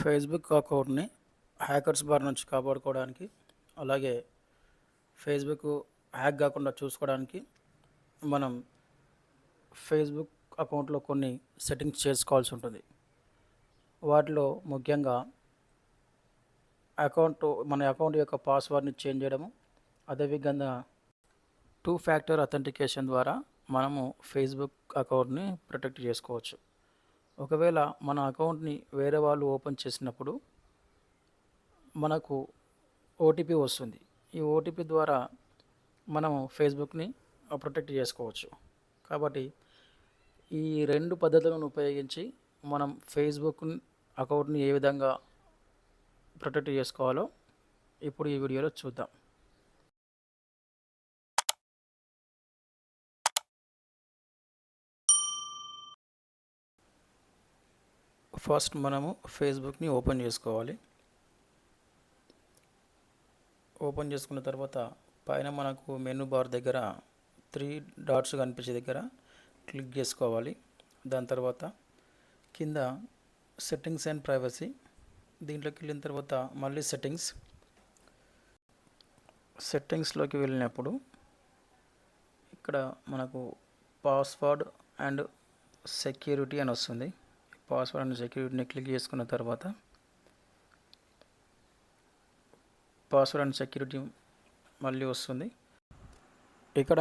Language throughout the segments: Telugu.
ఫేస్బుక్ అకౌంట్ని హ్యాకర్స్ బారి నుంచి కాపాడుకోవడానికి, అలాగే ఫేస్బుక్ హ్యాక్ కాకుండా చూసుకోవడానికి మనం ఫేస్బుక్ అకౌంట్లో కొన్ని సెట్టింగ్స్ చేసుకోవాల్సి ఉంటుంది. వాటిలో ముఖ్యంగా మన అకౌంట్ యొక్క పాస్వర్డ్ని చేంజ్ చేయడము, అదేవిధంగా 2 ఫ్యాక్టర్ అథెంటికేషన్ ద్వారా మనము ఫేస్బుక్ అకౌంట్ని ప్రొటెక్ట్ చేసుకోవచ్చు. ఒకవేళ మన అకౌంట్ని వేరే వాళ్ళు ఓపెన్ చేసినప్పుడు మనకు ఓటీపీ వస్తుంది. ఈ ఓటీపీ ద్వారా మనము ఫేస్బుక్ని ప్రొటెక్ట్ చేసుకోవచ్చు. కాబట్టి ఈ 2 పద్ధతులను ఉపయోగించి మనం ఫేస్బుక్ అకౌంట్ని ఏ విధంగా ప్రొటెక్ట్ చేసుకోవాలో ఇప్పుడు ఈ వీడియోలో చూద్దాం. ఫస్ట్ మనము ఫేస్బుక్ని ఓపెన్ చేసుకోవాలి. ఓపెన్ చేసుకున్న తర్వాత పైన మనకు మెనూ బార్ దగ్గర 3 డాట్స్ కనిపించే దగ్గర క్లిక్ చేసుకోవాలి. దాని తర్వాత కింద సెట్టింగ్స్ అండ్ ప్రైవసీ, దీంట్లోకి వెళ్ళిన తర్వాత మళ్ళీ సెట్టింగ్స్లోకి వెళ్ళినప్పుడు ఇక్కడ మనకు పాస్వర్డ్ అండ్ సెక్యూరిటీ అని వస్తుంది. పాస్వర్డ్ అండ్ సెక్యూరిటీని క్లిక్ చేసుకున్న తర్వాత పాస్వర్డ్ అండ్ సెక్యూరిటీ మళ్ళీ వస్తుంది. ఇక్కడ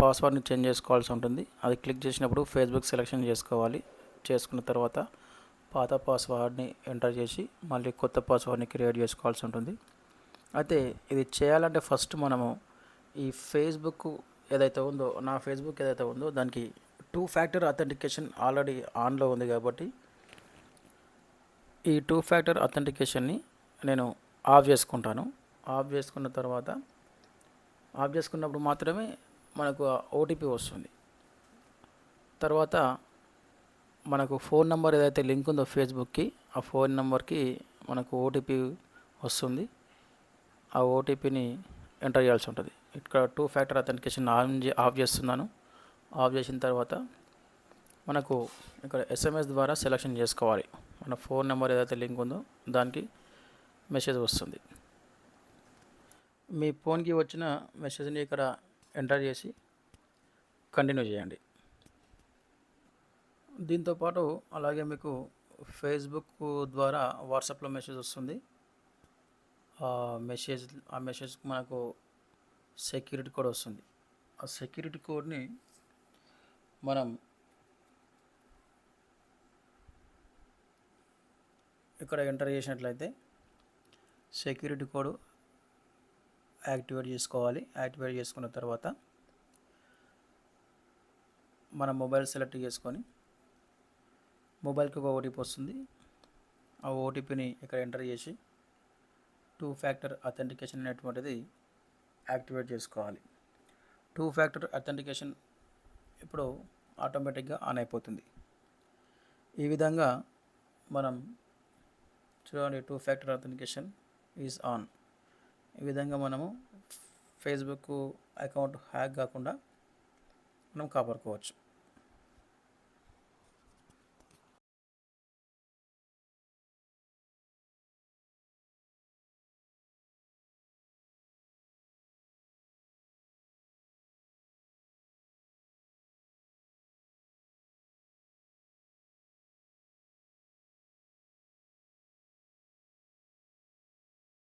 పాస్వర్డ్ని చేంజ్ చేసుకోవాల్సి ఉంటుంది. అది క్లిక్ చేసినప్పుడు ఫేస్బుక్ సెలెక్షన్ చేసుకోవాలి. చేసుకున్న తర్వాత పాత పాస్వర్డ్ని ఎంటర్ చేసి మళ్ళీ కొత్త పాస్వర్డ్ని క్రియేట్ చేసుకోవాల్సి ఉంటుంది. అయితే ఇది చేయాలంటే ఫస్ట్ మనము ఈ ఫేస్బుక్ ఏదైతే ఉందో, నా ఫేస్బుక్ ఏదైతే ఉందో దానికి 2 ఫ్యాక్టర్ అథెంటికేషన్ ఆల్రెడీ ఆన్లో ఉంది. కాబట్టి ఈ 2 ఫ్యాక్టర్ అథెంటికేషన్ని నేను ఆఫ్ చేసుకుంటాను. ఆఫ్ చేసుకున్నప్పుడు మాత్రమే మనకు ఓటీపీ వస్తుంది. తర్వాత మనకు ఫోన్ నెంబర్ ఏదైతే లింక్ ఉందో ఫేస్బుక్కి, ఆ ఫోన్ నెంబర్కి మనకు ఓటీపీ వస్తుంది. ఆ ఓటీపీని ఎంటర్ చేయాల్సి ఉంటుంది. ఇక్కడ 2 ఫ్యాక్టర్ అథెంటికేషన్ ఆఫ్ చేస్తున్నాను. ఆఫ్ చేసిన తర్వాత మనకు ఇక్కడ SMS ద్వారా సెలెక్షన్ చేసుకోవాలి. మన ఫోన్ నెంబర్ ఏదైతే లింక్ ఉందో దానికి మెసేజ్ వస్తుంది. మీ ఫోన్కి వచ్చిన మెసేజ్ని ఇక్కడ ఎంటర్ చేసి కంటిన్యూ చేయండి. దీంతోపాటు అలాగే మీకు ఫేస్బుక్ ద్వారా వాట్సాప్లో మెసేజ్ వస్తుంది. ఆ మెసేజ్కి మనకు సెక్యూరిటీ కోడ్ వస్తుంది. ఆ సెక్యూరిటీ కోడ్ని మనం ఇక్కడ ఎంటర్ చేసినట్లయితే సెక్యూరిటీ కోడ్ యాక్టివేట్ చేసుకోవాలి. యాక్టివేట్ చేసుకున్న తర్వాత మన మొబైల్ సెలెక్ట్ చేసుకొని మొబైల్కి ఒక ఓటీపీ వస్తుంది. ఆ ఓటీపీని ఇక్కడ ఎంటర్ చేసి 2 ఫ్యాక్టర్ అథెంటికేషన్ అనేటువంటిది యాక్టివేట్ చేసుకోవాలి. 2 ఫ్యాక్టర్ అథెంటికేషన్ ఇప్పుడు ఆటోమేటిక్గా ఆన్ అయిపోతుంది. ఈ విధంగా మనం చూడండి, 2 ఫ్యాక్టర్ అథెంటికేషన్ ఈజ్ ఆన్. ఈ విధంగా మనము ఫేస్బుక్ అకౌంట్ హ్యాక్ కాకుండా మనం కాపాడుకోవచ్చు.